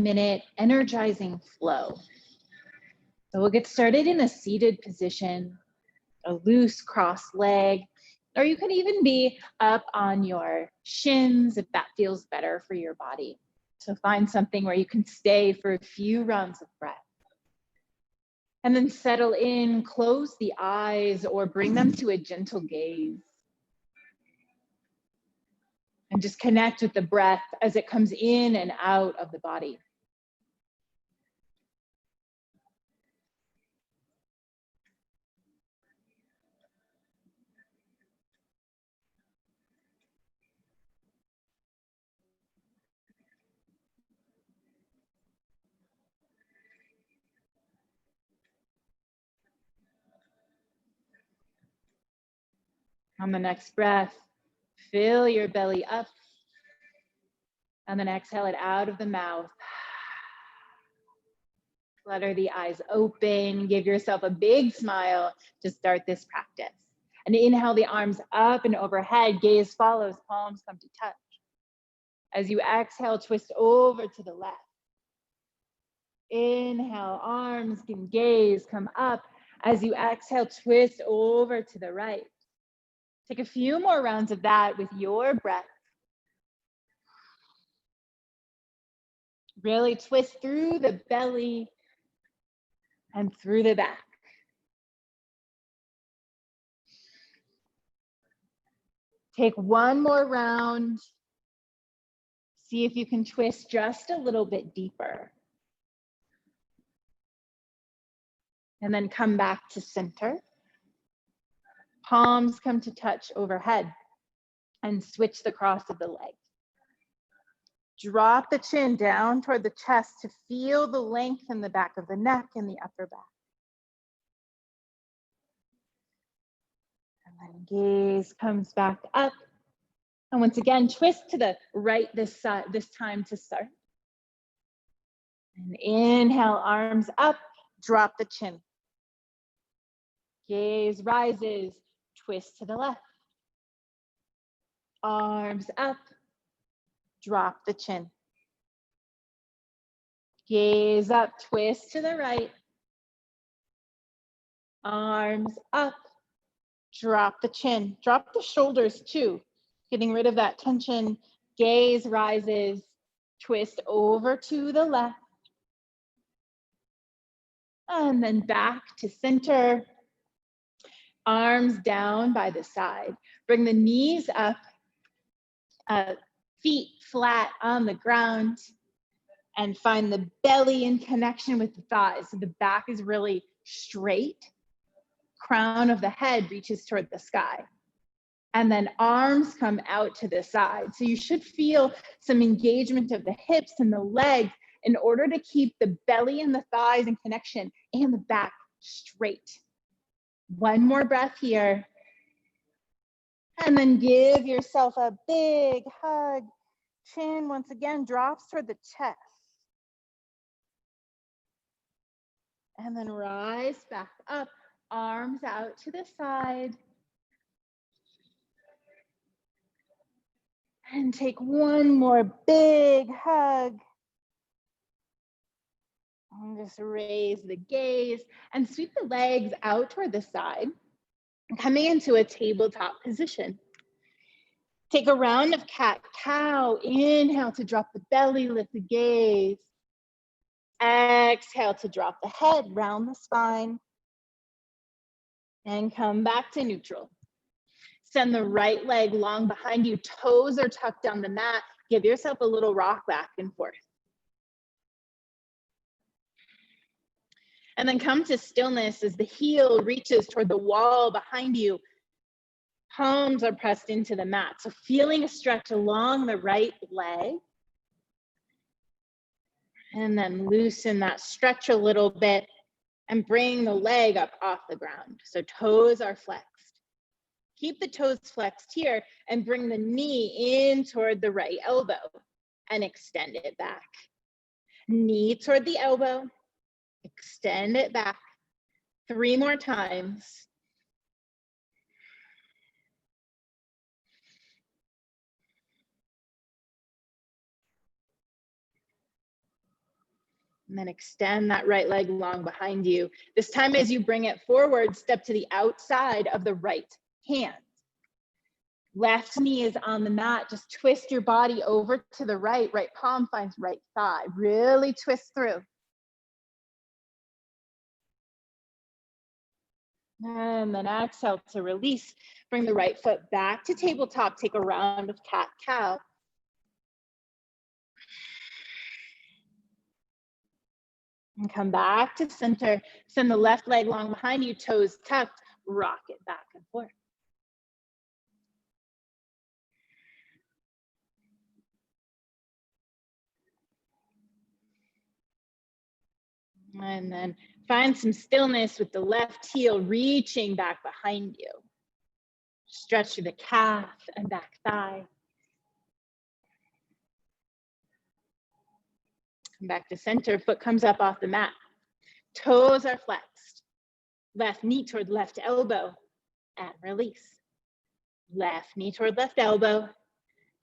minute energizing flow. So we'll get started in a seated position, a loose cross leg, or you can even be up on your shins if that feels better for your body. So find something where you can stay for a few rounds of breath. And then settle in, close the eyes or bring them to a gentle gaze. And just connect with the breath as it comes in and out of the body. On the next breath, fill your belly up. And then exhale it out of the mouth. Flutter the eyes open. Give yourself a big smile to start this practice. And inhale the arms up and overhead. Gaze follows, palms come to touch. As you exhale, twist over to the left. Inhale, arms and gaze come up. As you exhale, twist over to the right. Take a few more rounds of that with your breath. Really twist through the belly and through the back. Take one more round. See if you can twist just a little bit deeper. And then come back to center. Palms come to touch overhead and switch the cross of the leg. Drop the chin down toward the chest to feel the length in the back of the neck and the upper back. And then gaze comes back up. And once again, twist to the right this time to start. And inhale, arms up, drop the chin. Gaze rises, twist to the left. Arms up, drop the chin. Gaze up, twist to the right. Arms up, drop the chin. Drop the shoulders too, getting rid of that tension. Gaze rises, twist over to the left. And then back to center. Arms down by the side. Bring the knees up, feet flat on the ground, and find the belly in connection with the thighs. So the back is really straight. Crown of the head reaches toward the sky. And then arms come out to the side. So you should feel some engagement of the hips and the legs in order to keep the belly and the thighs in connection and the back straight. One more breath here. And then give yourself a big hug. Chin once again drops toward the chest. And then rise back up, arms out to the side. And take one more big hug. And just raise the gaze and sweep the legs out toward the side, coming into a tabletop position. Take a round of cat-cow. Inhale to drop the belly, lift the gaze. Exhale to drop the head, round the spine. And come back to neutral. Send the right leg long behind you. Toes are tucked down the mat. Give yourself a little rock back and forth. And then come to stillness as the heel reaches toward the wall behind you. Palms are pressed into the mat. So feeling a stretch along the right leg. And then loosen that stretch a little bit and bring the leg up off the ground. So toes are flexed. Keep the toes flexed here and bring the knee in toward the right elbow and extend it back. Knee toward the elbow, extend it back. 3 more times. And then extend that right leg long behind you. This time as you bring it forward, step to the outside of the right hand. Left knee is on the mat. Just twist your body over to the right. Right palm finds right thigh. Really twist through. And then exhale to release. Bring the right foot back to tabletop. Take a round of cat-cow. And come back to center. Send the left leg long behind you, toes tucked. Rock it back and forth. And then find some stillness with the left heel reaching back behind you. Stretch through the calf and back thigh. Come back to center, foot comes up off the mat. Toes are flexed. Left knee toward left elbow and release. Left knee toward left elbow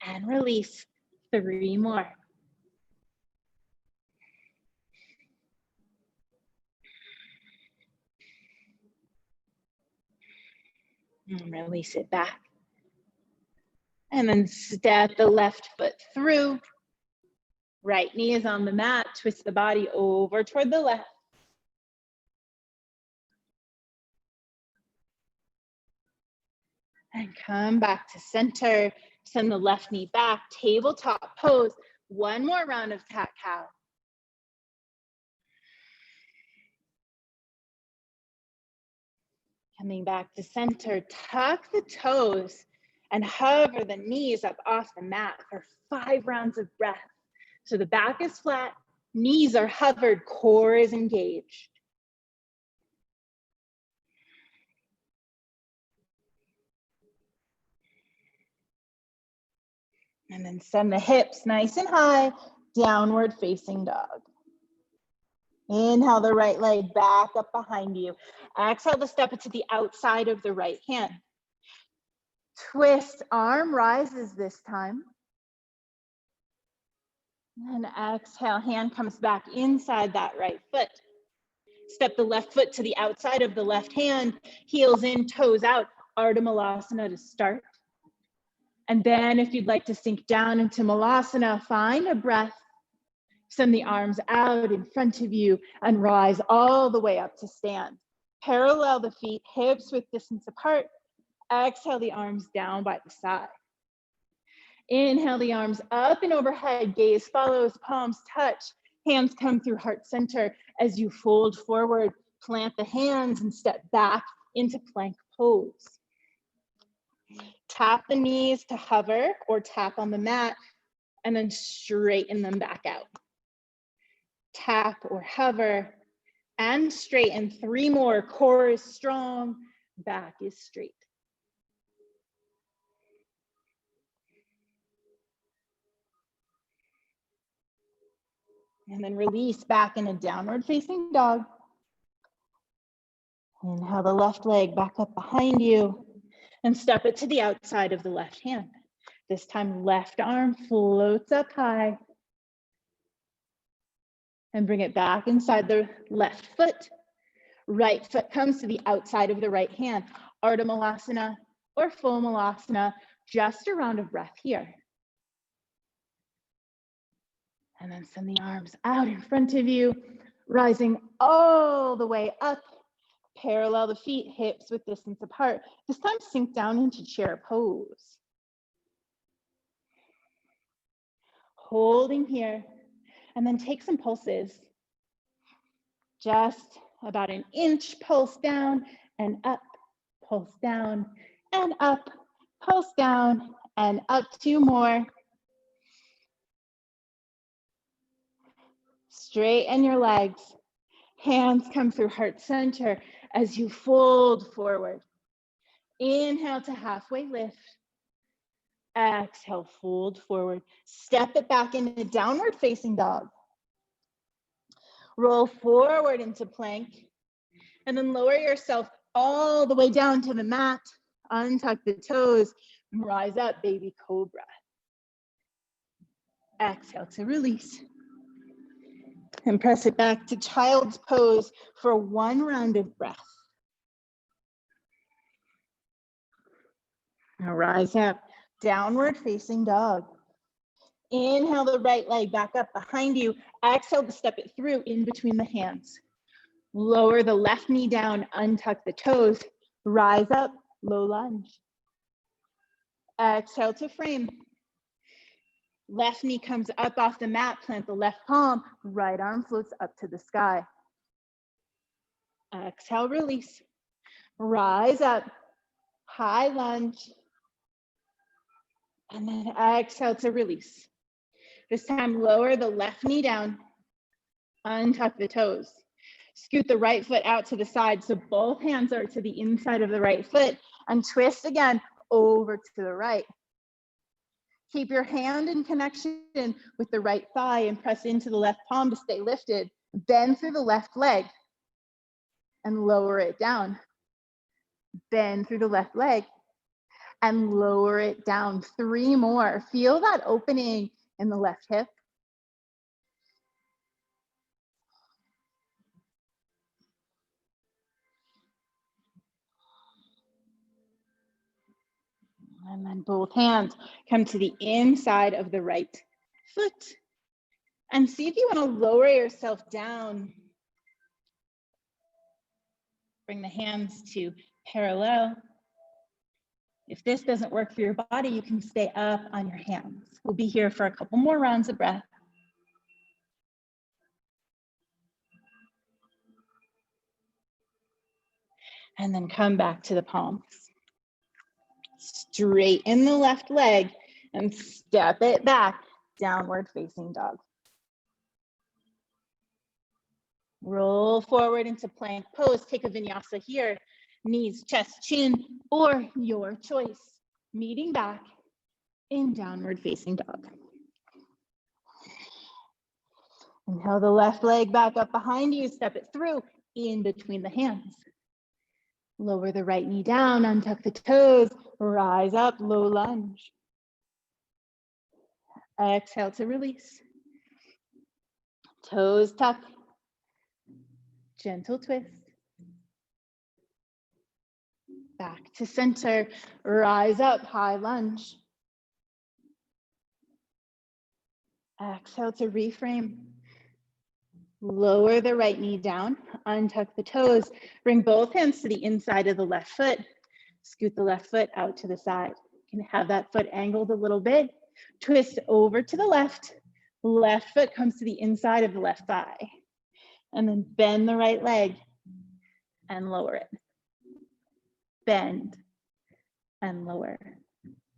and release. 3 more. And release it back. And then step the left foot through. Right knee is on the mat. Twist the body over toward the left. And come back to center. Send the left knee back. Tabletop pose. 1 more round of cat-cow. Coming back to center, tuck the toes and hover the knees up off the mat for 5 rounds of breath. So the back is flat, knees are hovered, core is engaged. And then send the hips nice and high, downward facing dog. Inhale the right leg back up behind you. Exhale to step it to the outside of the right hand. Twist, arm rises this time. And exhale, hand comes back inside that right foot. Step the left foot to the outside of the left hand, heels in, toes out, Ardha Malasana to start. And then if you'd like to sink down into Malasana, find a breath. Send the arms out in front of you and rise all the way up to stand. Parallel the feet, hips width distance apart. Exhale the arms down by the side. Inhale the arms up and overhead, gaze follows, palms touch, hands come through heart center. As you fold forward, plant the hands and step back into plank pose. Tap the knees to hover or tap on the mat and then straighten them back out. Tap or hover and straighten. 3 more. Core is strong, back is straight. And then release back in a downward facing dog. Inhale the left leg back up behind you and step it to the outside of the left hand. This time left arm floats up high. And bring it back inside the left foot. Right foot comes to the outside of the right hand. Ardha Malasana or full Malasana. Just a round of breath here. And then send the arms out in front of you, rising all the way up. Parallel the feet, hips width distance apart. This time sink down into chair pose. Holding here. And then take some pulses. Just about an inch, pulse down and up, pulse down and up, pulse down and up. 2 more. Straighten your legs. Hands come through heart center as you fold forward. Inhale to halfway lift. Exhale, fold forward. Step it back into downward facing dog. Roll forward into plank. And then lower yourself all the way down to the mat. Untuck the toes and rise up, baby cobra. Exhale to release. And press it back to child's pose for one round of breath. Now rise up, downward facing dog. Inhale the right leg back up behind you. Exhale to step it through in between the hands. Lower the left knee down, untuck the toes. Rise up, low lunge. Exhale to frame. Left knee comes up off the mat, plant the left palm, right arm floats up to the sky. Exhale, release. Rise up, high lunge. And then exhale to release. This time, lower the left knee down, untuck the toes. Scoot the right foot out to the side so both hands are to the inside of the right foot, and twist again over to the right. Keep your hand in connection with the right thigh and press into the left palm to stay lifted. Bend through the left leg and lower it down. Bend through the left leg and lower it down. 3 more. Feel that opening in the left hip. And then both hands come to the inside of the right foot. And see if you want to lower yourself down. Bring the hands to parallel. If this doesn't work for your body, you can stay up on your hands. We'll be here for a couple more rounds of breath. And then come back to the palms. Straighten the left leg and step it back, downward facing dog. Roll forward into plank pose. Take a vinyasa here. Knees, chest, chin, or your choice. Meeting back in downward facing dog. Inhale the left leg back up behind you. Step it through in between the hands. Lower the right knee down, untuck the toes, rise up, low lunge. Exhale to release. Toes tuck. Gentle twist. Back to center, rise up, high lunge. Exhale to reframe. Lower the right knee down, untuck the toes, bring both hands to the inside of the left foot, scoot the left foot out to the side. You can have that foot angled a little bit, twist over to the left foot comes to the inside of the left thigh, and then bend the right leg and lower it. Bend and lower.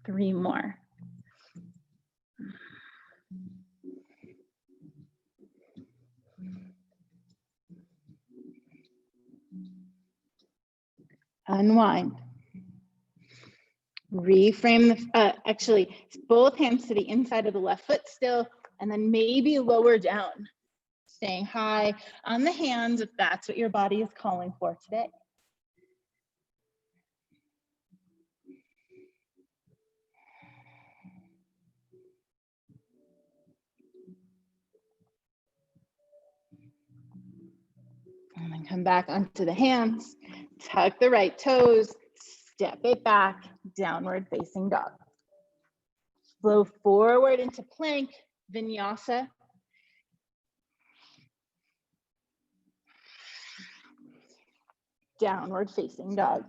3 more. Unwind. Reframe actually both hands to the inside of the left foot still, and then maybe lower down. Staying high on the hands if that's what your body is calling for today. And then come back onto the hands, tuck the right toes, step it back, downward facing dog. Flow forward into plank, vinyasa. Downward facing dog.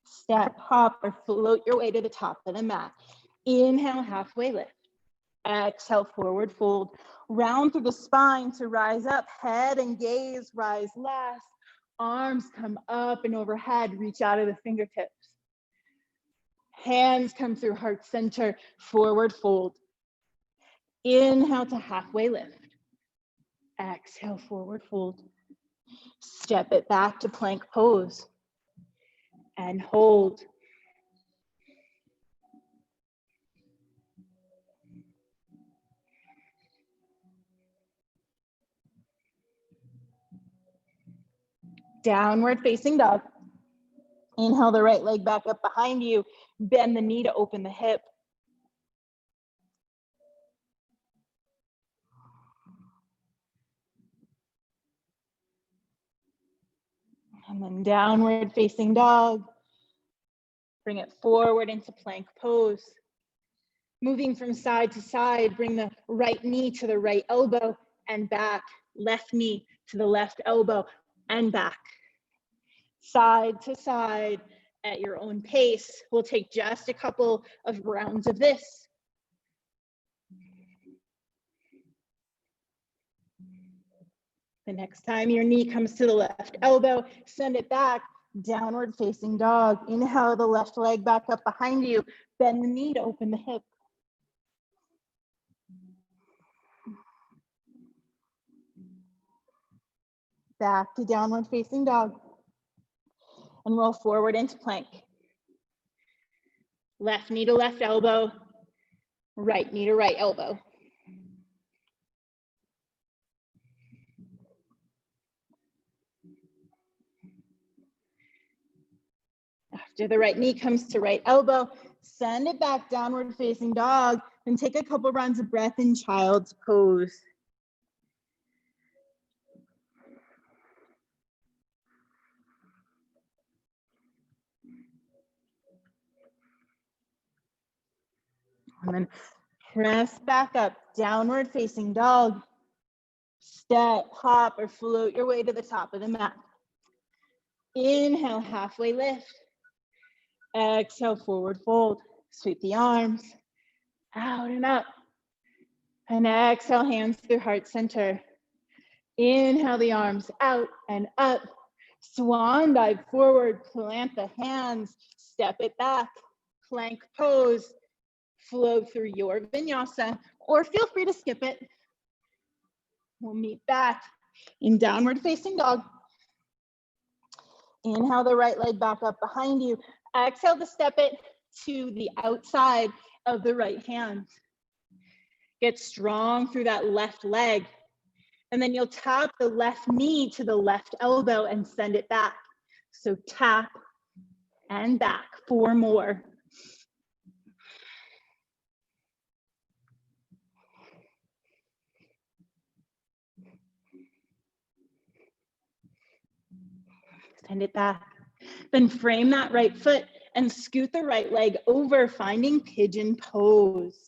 Step, hop, or float your way to the top of the mat. Inhale, halfway lift. Exhale, forward fold. Round through the spine to rise up, head and gaze, rise last. Arms come up and overhead, reach out of the fingertips. Hands come through heart center, forward fold. Inhale to halfway lift. Exhale, forward fold. Step it back to plank pose and hold. Downward facing dog. Inhale the right leg back up behind you. Bend the knee to open the hip. And then downward facing dog. Bring it forward into plank pose. Moving from side to side, bring the right knee to the right elbow and back. Left knee to the left elbow and back. Side to side at your own pace. We'll take just a couple of rounds of this. The next time your knee comes to the left elbow, send it back, downward facing dog. Inhale the left leg back up behind you. Bend the knee to open the hip. Back to downward facing dog. And roll forward into plank. Left knee to left elbow, right knee to right elbow. After the right knee comes to right elbow, send it back, downward facing dog, and take a couple rounds of breath in child's pose. And then press back up, downward facing dog. Step, hop, or float your way to the top of the mat. Inhale, halfway lift. Exhale, forward fold. Sweep the arms out and up. And exhale, hands through heart center. Inhale the arms out and up. Swan dive forward, plant the hands, step it back, plank pose. Flow through your vinyasa, or feel free to skip it. We'll meet back in downward facing dog. Inhale the right leg back up behind you. Exhale to step it to the outside of the right hand. Get strong through that left leg. And then you'll tap the left knee to the left elbow and send it back. So tap and back, 4 more. Send it back. Then frame that right foot and scoot the right leg over, finding pigeon pose.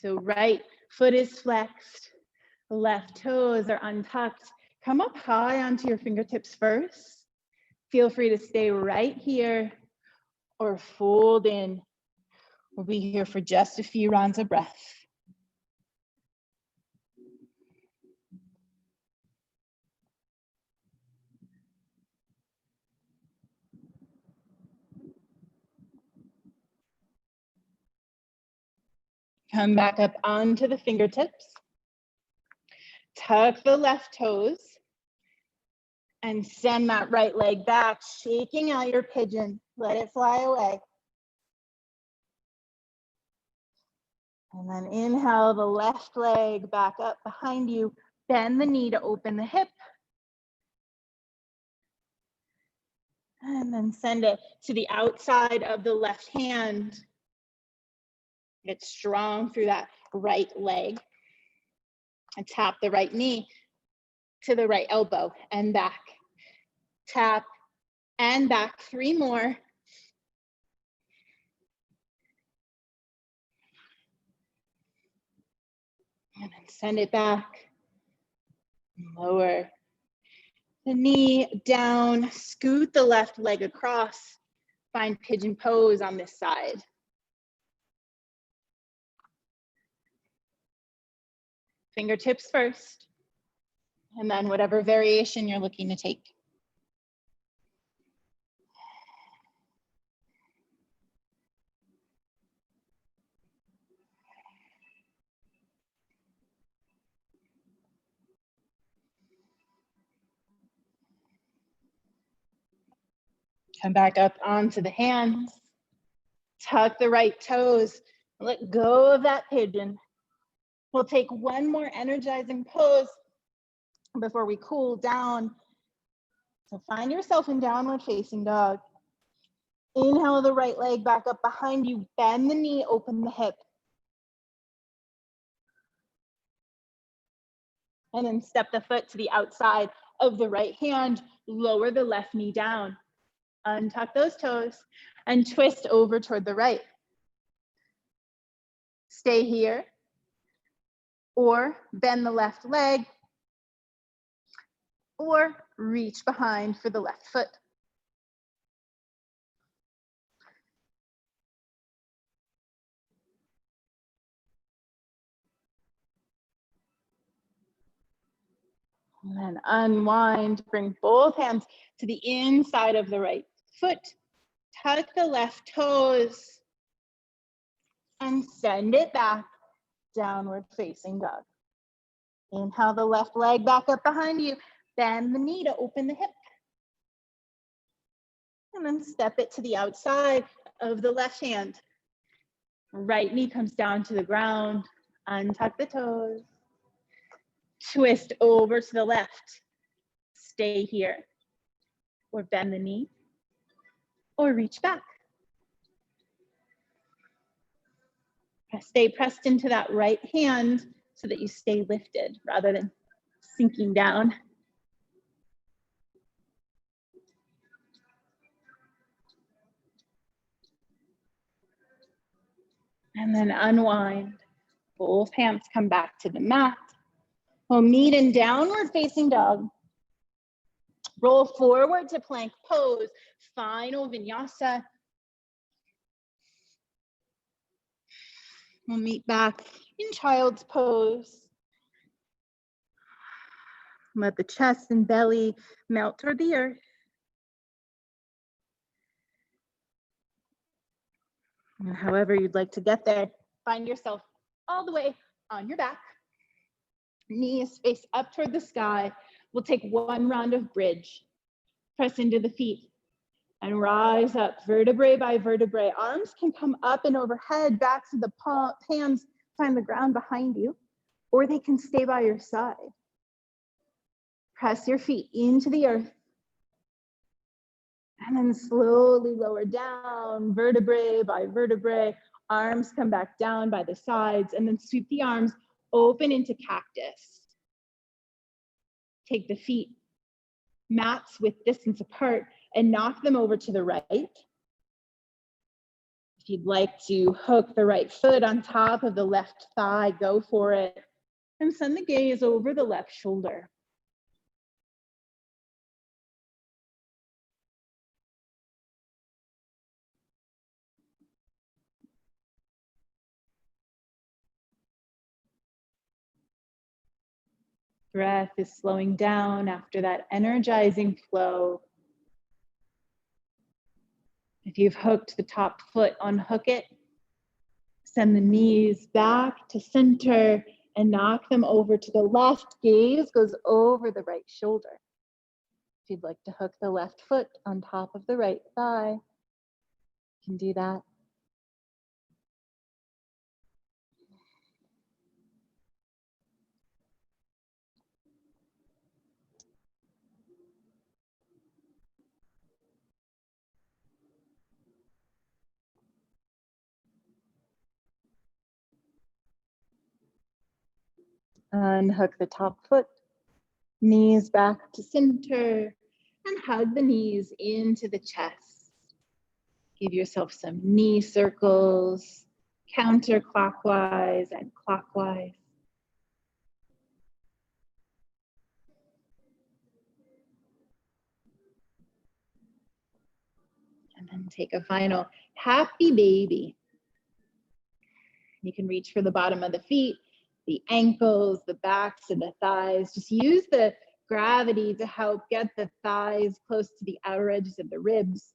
So right foot is flexed, left toes are untucked. Come up high onto your fingertips first. Feel free to stay right here or fold in. We'll be here for just a few rounds of breath. Come back up onto the fingertips. Tuck the left toes and send that right leg back, shaking out your pigeon. Let it fly away. And then inhale the left leg back up behind you. Bend the knee to open the hip. And then send it to the outside of the left hand. Get strong through that right leg. And tap the right knee to the right elbow and back. Tap and back, 3 more. And then send it back. Lower the knee down, scoot the left leg across. Find pigeon pose on this side. Fingertips first, and then whatever variation you're looking to take. Come back up onto the hands. Tuck the right toes. Let go of that pigeon. We'll take 1 more energizing pose before we cool down. So find yourself in downward facing dog. Inhale the right leg back up behind you. Bend the knee, open the hip. And then step the foot to the outside of the right hand. Lower the left knee down. Untuck those toes and twist over toward the right. Stay here or bend the left leg or reach behind for the left foot. And then unwind, bring both hands to the inside of the right foot. Tuck the left toes and send it back, downward facing dog. Inhale the left leg back up behind you. Bend the knee to open the hip. And then step it to the outside of the left hand. Right knee comes down to the ground. Untuck the toes. Twist over to the left. Stay here. Or bend the knee. Or reach back. Stay pressed into that right hand so that you stay lifted rather than sinking down. And then unwind. Both hands come back to the mat. We'll meet in downward facing dog. Roll forward to plank pose. Final vinyasa. We'll meet back in child's pose. Let the chest and belly melt toward the earth. And however you'd like to get there, find yourself all the way on your back. Knees face up toward the sky. We'll take one round of bridge. Press into the feet and rise up vertebrae by vertebrae. Arms can come up and overhead, backs of the hands find the ground behind you, or they can stay by your side. Press your feet into the earth. And then slowly lower down, vertebrae by vertebrae. Arms come back down by the sides, and then sweep the arms open into cactus. Take the feet, mats with distance apart, and knock them over to the right. If you'd like to hook the right foot on top of the left thigh, go for it. And send the gaze over the left shoulder. Breath is slowing down after that energizing flow. If you've hooked the top foot, unhook it. Send the knees back to center and knock them over to the left. Gaze goes over the right shoulder. If you'd like to hook the left foot on top of the right thigh, you can do that. Unhook the top foot, knees back to center, and hug the knees into the chest. Give yourself some knee circles, counterclockwise and clockwise. And then take a final happy baby. You can reach for the bottom of the feet, the ankles, the backs, and the thighs. Just use the gravity to help get the thighs close to the outer edges of the ribs.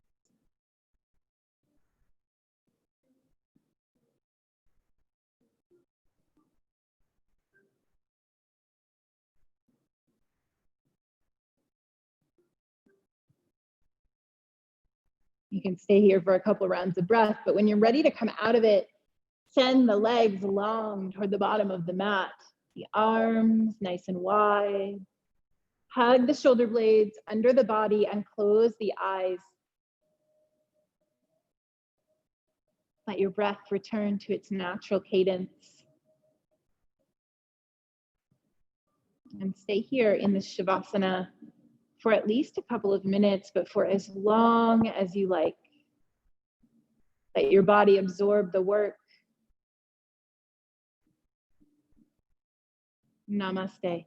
You can stay here for a couple rounds of breath, but when you're ready to come out of it, send the legs long toward the bottom of the mat. The arms nice and wide. Hug the shoulder blades under the body and close the eyes. Let your breath return to its natural cadence. And stay here in this Shavasana for at least a couple of minutes, but for as long as you like. Let your body absorb the work. Namaste.